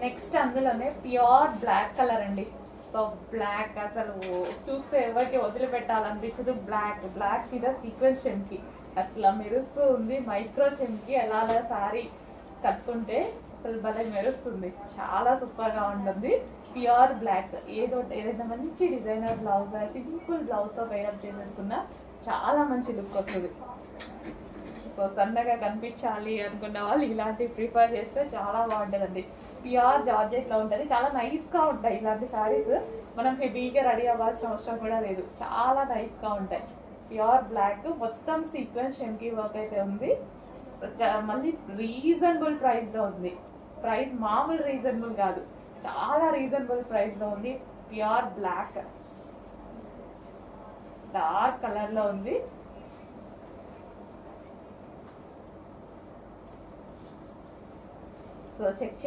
Next అందులోనే pure black colour అండి. So black అసలు చూస్తే ఎవరికి వదిలిపెట్టాలనిపించదు. బ్లాక్ మీద సీక్వెన్స్ చెంకి అట్లా మెరుస్తూ ఉంది. మైక్రో చెంకి ఎలా సారీ కట్టుకుంటే అసలు భలే మెరుస్తుంది. చాలా సూపర్గా ఉంటుంది. ప్యూర్ బ్లాక్ ఏదైనా మంచి డిజైనర్ బ్లౌజ్ సింపుల్ బ్లౌజ్తో పేరప్ చేసేసుకున్నా చాలా మంచి లుక్ వస్తుంది. సో సన్నగా కనిపించాలి అనుకున్న వాళ్ళు ఇలాంటివి ప్రిఫర్ చేస్తే చాలా బాగుంటుందండి. ప్యూర్ జార్జెట్లో ఉంటుంది. చాలా నైస్గా ఉంటాయి ఇలాంటి శారీస్. మనం హెవీగా రెడీ అవ్వాల్సిన అవసరం కూడా లేదు. చాలా నైస్గా ఉంటాయి. ప్యూర్ బ్లాక్ మొత్తం సీక్వెన్స్ షెంకీ వర్క్ అయితే ఉంది. మళ్ళీ రీజనబుల్ ప్రైస్లో ఉంది. ప్రైస్ మామూలు రీజనబుల్ కాదు, చాలా రీజనబుల్ ప్రైస్లో ఉంది. ప్యూర్ బ్లాక్ డార్క్ కలర్లో ఉంది. So check